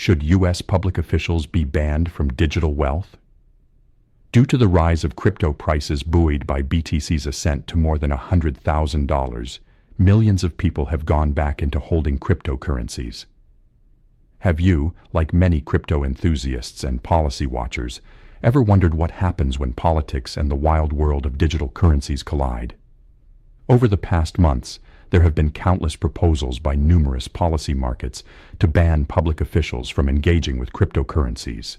Should U.S. public officials be banned from digital wealth? Due to the rise of crypto prices buoyed by BTC's ascent to more than $100,000, millions of people have gone back into holding cryptocurrencies. Have you, like many crypto enthusiasts and policy watchers, ever wondered what happens when politics and the wild world of digital currencies collide? Over the past months, there have been countless proposals by numerous policy markets to ban public officials from engaging with cryptocurrencies.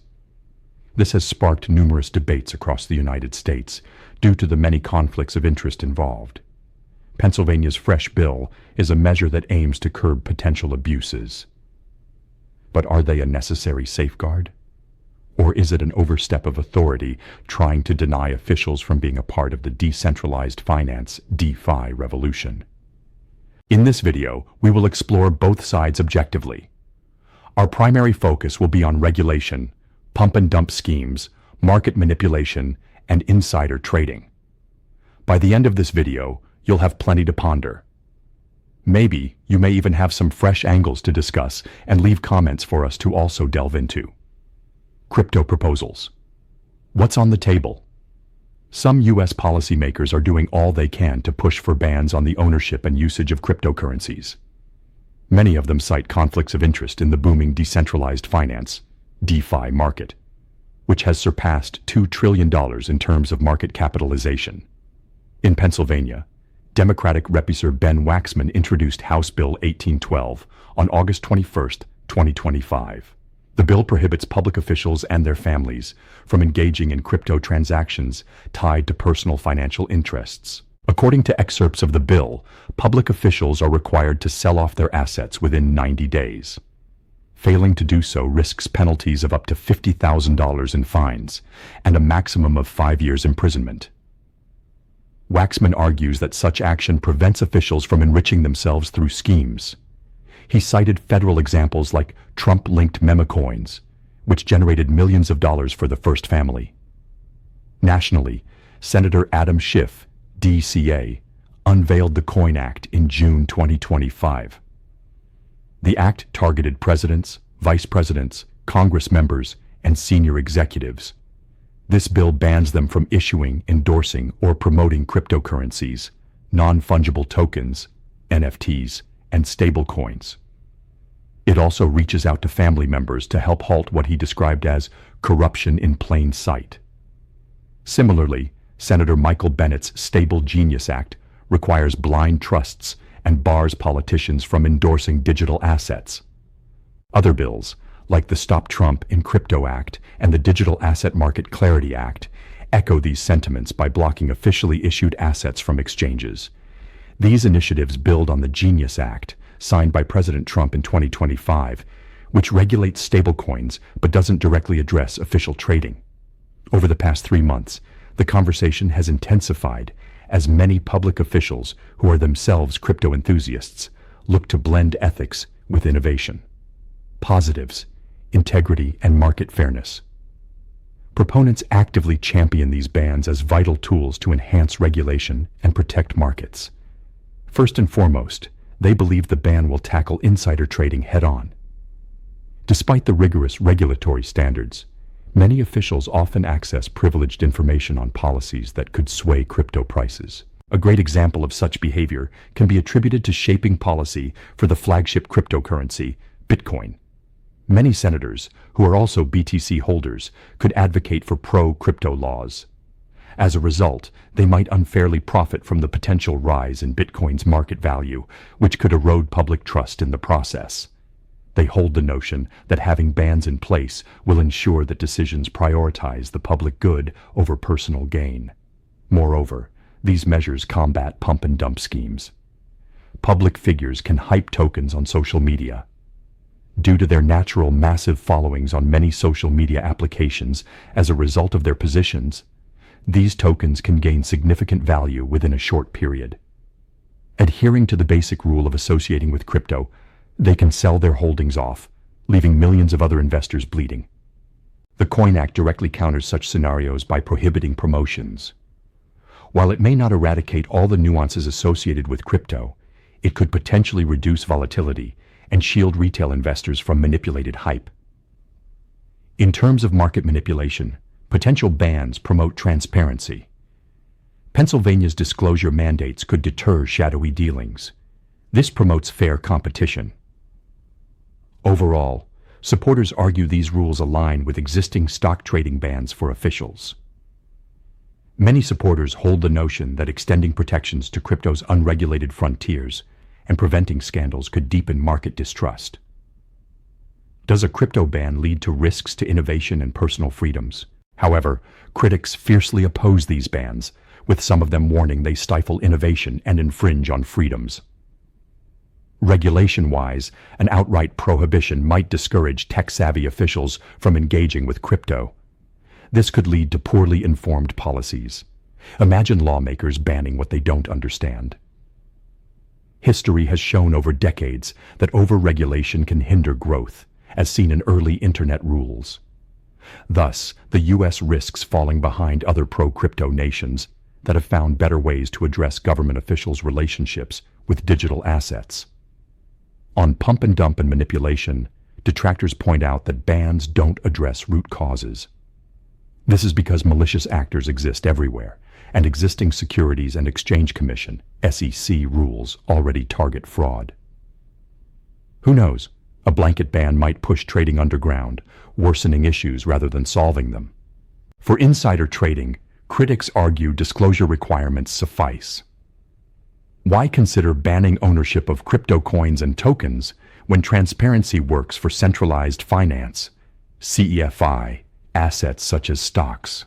This has sparked numerous debates across the United States due to the many conflicts of interest involved. Pennsylvania's fresh bill is a measure that aims to curb potential abuses. But are they a necessary safeguard? Or is it an overstep of authority trying to deny officials from being a part of the decentralized finance (DeFi) revolution? In this video, we will explore both sides objectively. Our primary focus will be on regulation, pump and dump schemes, market manipulation, and insider trading. By the end of this video, you'll have plenty to ponder. Maybe you may even have some fresh angles to discuss and leave comments for us to also delve into. Crypto proposals. What's on the table? Some U.S. policymakers are doing all they can to push for bans on the ownership and usage of cryptocurrencies. Many of them cite conflicts of interest in the booming decentralized finance (DeFi) market, which has surpassed $2 trillion in terms of market capitalization. In Pennsylvania, Democratic Representative Ben Waxman introduced House Bill 1812 on August 21, 2025. The bill prohibits public officials and their families from engaging in crypto transactions tied to personal financial interests. According to excerpts of the bill, public officials are required to sell off their assets within 90 days. Failing to do so risks penalties of up to $50,000 in fines and a maximum of 5 years imprisonment. Waxman argues that such action prevents officials from enriching themselves through schemes. He cited federal examples like Trump-linked meme coins, which generated millions of dollars for the first family. Nationally, Senator Adam Schiff, DCA, unveiled the Coin Act in June 2025. The act targeted presidents, vice presidents, Congress members, and senior executives. This bill bans them from issuing, endorsing, or promoting cryptocurrencies, non-fungible tokens, NFTs, and stablecoins. It also reaches out to family members to help halt what he described as corruption in plain sight. Similarly, Senator Michael Bennett's Stable Genius Act requires blind trusts and bars politicians from endorsing digital assets. Other bills, like the Stop Trump in Crypto Act and the Digital Asset Market Clarity Act, echo these sentiments by blocking officially issued assets from exchanges. These initiatives build on the Genius Act, signed by President Trump in 2025, which regulates stablecoins but doesn't directly address official trading. Over the past 3 months, the conversation has intensified as many public officials who are themselves crypto enthusiasts look to blend ethics with innovation. Positives: integrity and market fairness. Proponents actively champion these bans as vital tools to enhance regulation and protect markets. First and foremost, they believe the ban will tackle insider trading head-on. Despite the rigorous regulatory standards, many officials often access privileged information on policies that could sway crypto prices. A great example of such behavior can be attributed to shaping policy for the flagship cryptocurrency, Bitcoin. Many senators, who are also BTC holders, could advocate for pro-crypto laws. As a result, they might unfairly profit from the potential rise in Bitcoin's market value, which could erode public trust in the process. They hold the notion that having bans in place will ensure that decisions prioritize the public good over personal gain. Moreover, these measures combat pump and dump schemes. Public figures can hype tokens on social media. Due to their natural massive followings on many social media applications as a result of their positions, these tokens can gain significant value within a short period. Adhering to the basic rule of associating with crypto, they can sell their holdings off, leaving millions of other investors bleeding. The Coin Act directly counters such scenarios by prohibiting promotions. While it may not eradicate all the nuances associated with crypto, it could potentially reduce volatility and shield retail investors from manipulated hype. In terms of market manipulation, potential bans promote transparency. Pennsylvania's disclosure mandates could deter shadowy dealings. This promotes fair competition. Overall, supporters argue these rules align with existing stock trading bans for officials. Many supporters hold the notion that extending protections to crypto's unregulated frontiers and preventing scandals could deepen market distrust. Does a crypto ban lead to risks to innovation and personal freedoms? However, critics fiercely oppose these bans, with some of them warning they stifle innovation and infringe on freedoms. Regulation-wise, an outright prohibition might discourage tech-savvy officials from engaging with crypto. This could lead to poorly informed policies. Imagine lawmakers banning what they don't understand. History has shown over decades that over-regulation can hinder growth, as seen in early internet rules. Thus, the U.S. risks falling behind other pro-crypto nations that have found better ways to address government officials' relationships with digital assets. On pump and dump and manipulation, detractors point out that bans don't address root causes. This is because malicious actors exist everywhere, and existing Securities and Exchange Commission (SEC) rules already target fraud. Who knows? A blanket ban might push trading underground, worsening issues rather than solving them. For insider trading, critics argue disclosure requirements suffice. Why consider banning ownership of crypto coins and tokens when transparency works for centralized finance, CEFI, assets such as stocks?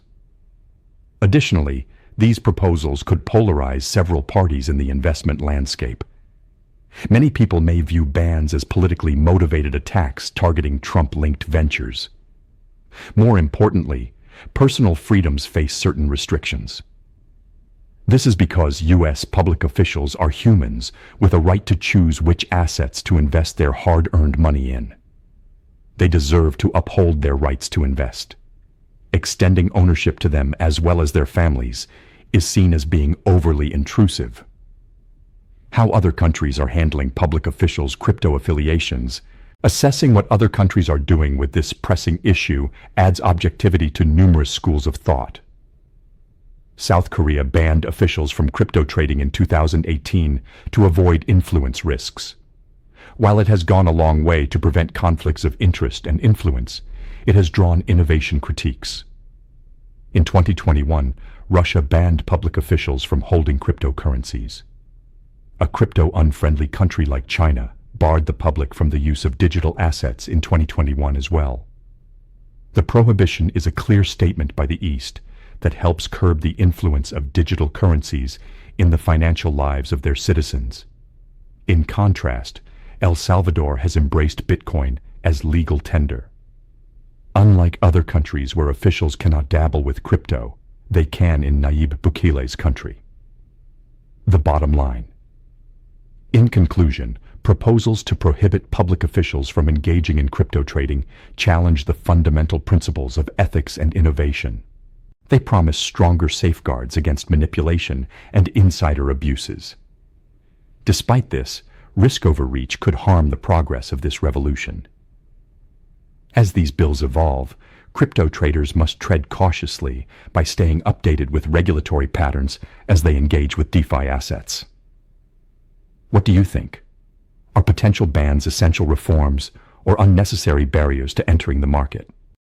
Additionally, these proposals could polarize several parties in the investment landscape. Many people may view bans as politically motivated attacks targeting Trump-linked ventures. More importantly, personal freedoms face certain restrictions. This is because U.S. public officials are humans with a right to choose which assets to invest their hard-earned money in. They deserve to uphold their rights to invest. Extending ownership to them as well as their families is seen as being overly intrusive. How other countries are handling public officials' crypto affiliations. Assessing what other countries are doing with this pressing issue adds objectivity to numerous schools of thought. South Korea banned officials from crypto trading in 2018 to avoid influence risks. While it has gone a long way to prevent conflicts of interest and influence, it has drawn innovation critiques. In 2021, Russia banned public officials from holding cryptocurrencies. A crypto-unfriendly country like China barred the public from the use of digital assets in 2021 as well. The prohibition is a clear statement by the East that helps curb the influence of digital currencies in the financial lives of their citizens. In contrast, El Salvador has embraced Bitcoin as legal tender. Unlike other countries where officials cannot dabble with crypto, they can in Nayib Bukele's country. The bottom line. In conclusion, proposals to prohibit public officials from engaging in crypto trading challenge the fundamental principles of ethics and innovation. They promise stronger safeguards against manipulation and insider abuses. Despite this, risk overreach could harm the progress of this revolution. As these bills evolve, crypto traders must tread cautiously by staying updated with regulatory patterns as they engage with DeFi assets. What do you think? Are potential bans essential reforms or unnecessary barriers to entering the market?